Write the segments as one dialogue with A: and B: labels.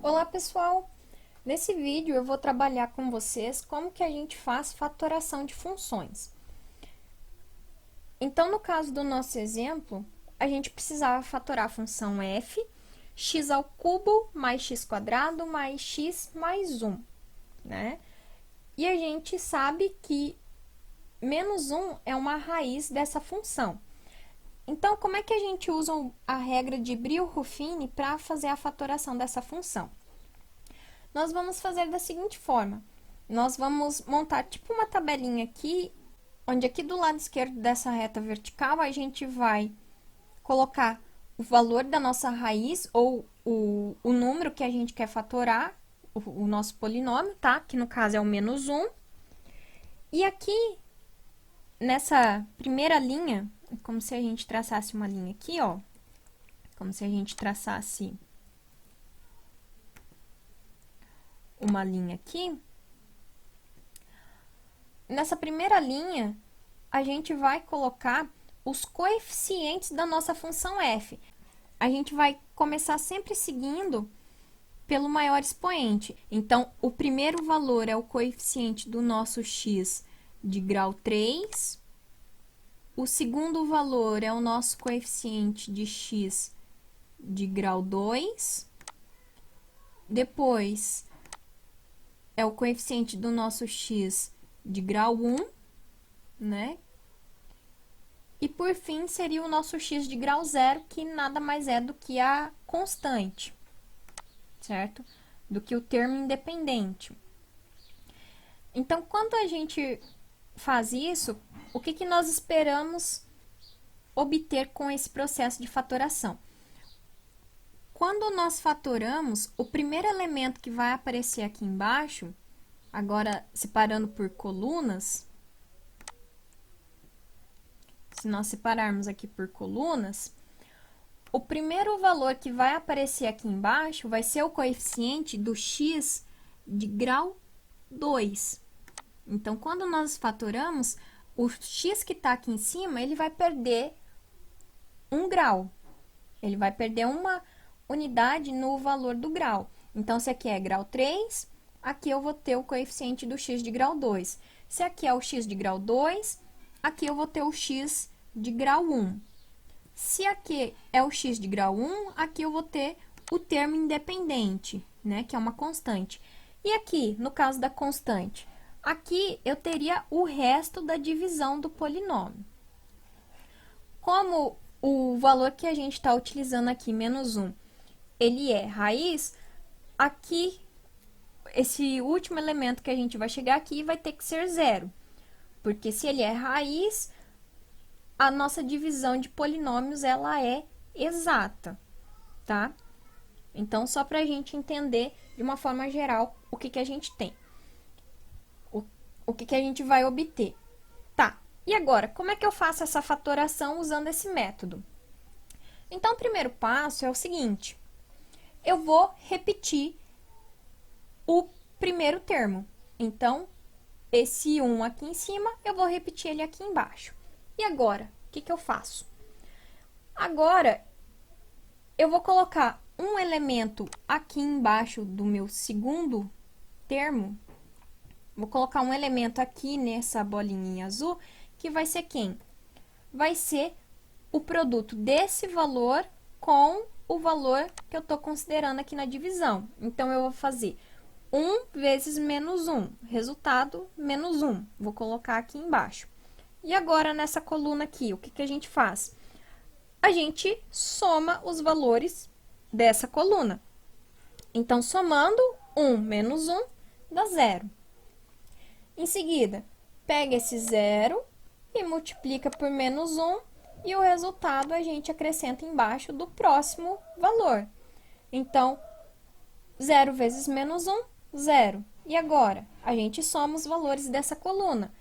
A: Olá, pessoal! Nesse vídeo eu vou trabalhar com vocês como que a gente faz fatoração de funções. Então, no caso do nosso exemplo, a gente precisava fatorar a função f, x ao cubo mais x quadrado mais x mais 1, né? E a gente sabe que menos 1 é uma raiz dessa função. Então, como é que a gente usa a regra de Brio-Ruffini para fazer a fatoração dessa função? Nós vamos fazer da seguinte forma. Nós vamos montar tipo uma tabelinha aqui, onde aqui do lado esquerdo dessa reta vertical, a gente vai colocar o valor da nossa raiz, ou o número que a gente quer fatorar, o nosso polinômio, tá? Que no caso é o menos 1. E aqui, nessa primeira linha, é como se a gente traçasse uma linha aqui, ó. Como se a gente traçasse uma linha aqui. Nessa primeira linha, a gente vai colocar os coeficientes da nossa função f. A gente vai começar sempre seguindo pelo maior expoente. Então, o primeiro valor é o coeficiente do nosso x de grau 3. O segundo valor é o nosso coeficiente de x de grau 2. Depois, é o coeficiente do nosso x de grau 1, né? E por fim, seria o nosso x de grau 0, que nada mais é do que a constante, certo? Do que o termo independente. Então, quando a gente faz isso, o que nós esperamos obter com esse processo de fatoração? Quando nós fatoramos, o primeiro elemento que vai aparecer aqui embaixo, agora separando por colunas, se nós separarmos aqui por colunas, o primeiro valor que vai aparecer aqui embaixo vai ser o coeficiente do x de grau 2. Então, quando nós fatoramos, o x que está aqui em cima, ele vai perder 1 grau. Ele vai perder uma unidade no valor do grau. Então, se aqui é grau 3, aqui eu vou ter o coeficiente do x de grau 2. Se aqui é o x de grau 2, aqui eu vou ter o x de grau 1. Se aqui é o x de grau 1, aqui eu vou ter o termo independente, né, que é uma constante. E aqui, no caso da constante, aqui eu teria o resto da divisão do polinômio. Como o valor que a gente está utilizando aqui, menos 1, ele é raiz, aqui, esse último elemento que a gente vai chegar aqui vai ter que ser 0. Porque se ele é raiz, a nossa divisão de polinômios, ela é exata, tá? Então, só para a gente entender, de uma forma geral, o que a gente tem. O que a gente vai obter. Tá, e agora, como é que eu faço essa fatoração usando esse método? Então, o primeiro passo é o seguinte. Eu vou repetir o primeiro termo. Então, esse 1 aqui em cima, eu vou repetir ele aqui embaixo. E agora, o que eu faço? Agora, eu vou colocar um elemento aqui embaixo do meu segundo termo. Vou colocar um elemento aqui nessa bolinha azul, que vai ser quem? Vai ser o produto desse valor com o valor que eu estou considerando aqui na divisão. Então, eu vou fazer 1 vezes menos 1, resultado, menos 1. Vou colocar aqui embaixo. E agora, nessa coluna aqui, o que a gente faz? A gente soma os valores dessa coluna. Então, somando 1 menos 1 dá 0. Em seguida, pega esse 0 e multiplica por menos 1, e o resultado a gente acrescenta embaixo do próximo valor. Então, 0 vezes menos 1, 0. E agora, a gente soma os valores dessa coluna.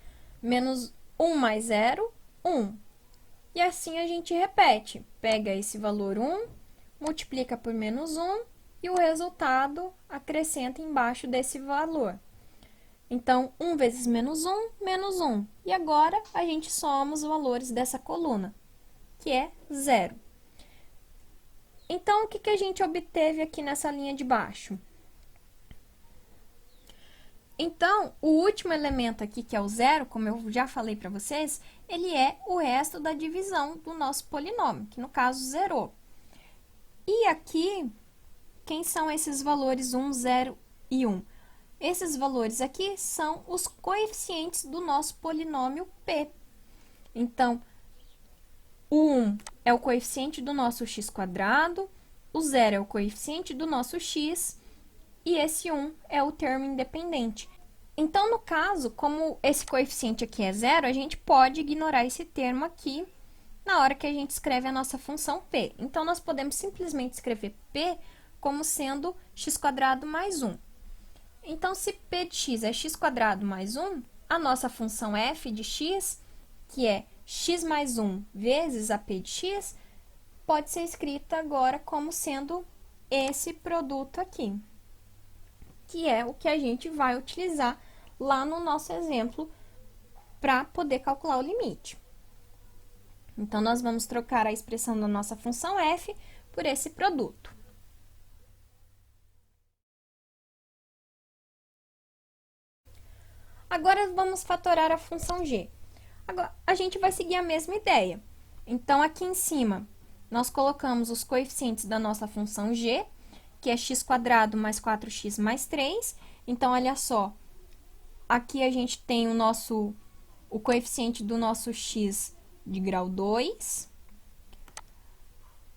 A: Menos 1 mais 0, 1. E assim a gente repete. Pega esse valor 1, multiplica por menos 1, e o resultado acrescenta embaixo desse valor. Então, 1 vezes menos 1, menos 1. E agora, a gente soma os valores dessa coluna, que é 0. Então, o que a gente obteve aqui nessa linha de baixo? Então, o último elemento aqui, que é o zero, como eu já falei para vocês, ele é o resto da divisão do nosso polinômio, que no caso zerou. E aqui, quem são esses valores 1, 0 e 1? Esses valores aqui são os coeficientes do nosso polinômio P. Então, o 1 é o coeficiente do nosso x², o 0 é o coeficiente do nosso x, e esse 1 é o termo independente. Então, no caso, como esse coeficiente aqui é zero, a gente pode ignorar esse termo aqui na hora que a gente escreve a nossa função p. Então, nós podemos simplesmente escrever p como sendo x² mais 1. Então, se p de x é x² mais 1, a nossa função f de x, que é x mais 1 vezes a p de x, pode ser escrita agora como sendo esse produto aqui, que é o que a gente vai utilizar lá no nosso exemplo para poder calcular o limite. Então, nós vamos trocar a expressão da nossa função f por esse produto. Agora, vamos fatorar a função g. Agora, a gente vai seguir a mesma ideia. Então, aqui em cima, nós colocamos os coeficientes da nossa função g, que é x² mais 4x mais 3. Então, olha só, aqui a gente tem o coeficiente do nosso x de grau 2.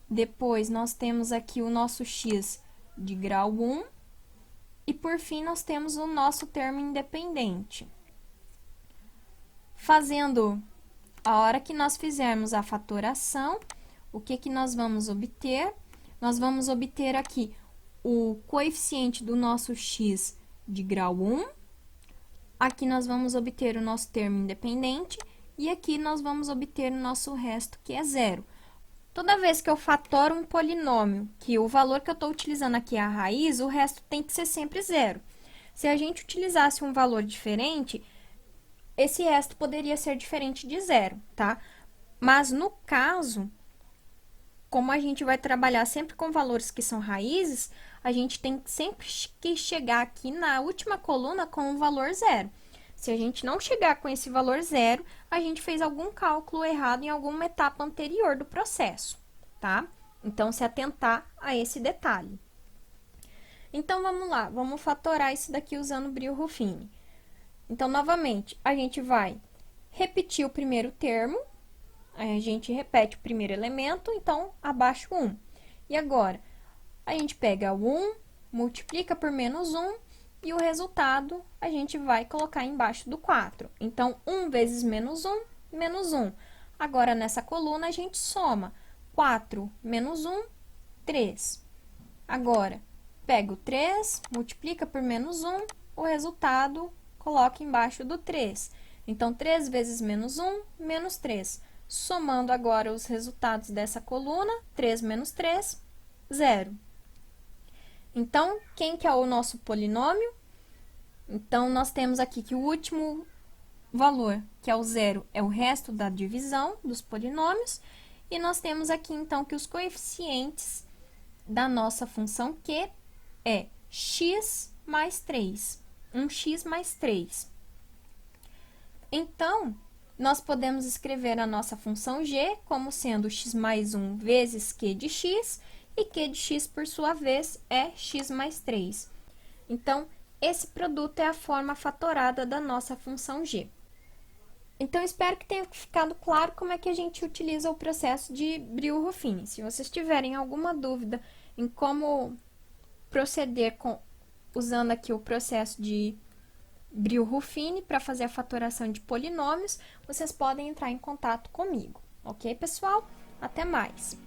A: Depois, nós temos aqui o nosso x de grau 1. E, por fim, nós temos o nosso termo independente. Fazendo, a hora que nós fizermos a fatoração, o que nós vamos obter? Nós vamos obter aqui o coeficiente do nosso x de grau 1. Aqui nós vamos obter o nosso termo independente. E aqui nós vamos obter o nosso resto, que é zero. Toda vez que eu fatoro um polinômio, que o valor que eu estou utilizando aqui é a raiz, o resto tem que ser sempre zero. Se a gente utilizasse um valor diferente, esse resto poderia ser diferente de zero, tá? Mas, no caso, como a gente vai trabalhar sempre com valores que são raízes, a gente tem sempre que chegar aqui na última coluna com o valor zero. Se a gente não chegar com esse valor zero, a gente fez algum cálculo errado em alguma etapa anterior do processo, tá? Então, se atentar a esse detalhe. Então, vamos lá, vamos fatorar isso daqui usando o Brio-Ruffini. Então, novamente, a gente vai repetir o primeiro termo, a gente repete o primeiro elemento, então, abaixo 1. E agora, a gente pega o 1, multiplica por menos 1, e o resultado a gente vai colocar embaixo do 4. Então, 1 vezes menos 1, menos 1. Agora, nessa coluna, a gente soma 4 menos 1, 3. Agora, pega o 3, multiplica por menos 1, o resultado coloca embaixo do 3. Então, 3 vezes menos 1, menos 3. Somando agora os resultados dessa coluna, 3 menos 3, 0. Então, quem que é o nosso polinômio? Então, nós temos aqui que o último valor, que é o zero, é o resto da divisão dos polinômios. E nós temos aqui, então, que os coeficientes da nossa função Q é x mais 3. 1x mais 3. Então, nós podemos escrever a nossa função g como sendo x mais 1 vezes q de x, e q de x, por sua vez, é x mais 3. Então, esse produto é a forma fatorada da nossa função g. Então, espero que tenha ficado claro como é que a gente utiliza o processo de Brio-Ruffini. Se vocês tiverem alguma dúvida em como proceder usando aqui o processo de Brio-Ruffini para fazer a fatoração de polinômios, vocês podem entrar em contato comigo. Ok, pessoal? Até mais!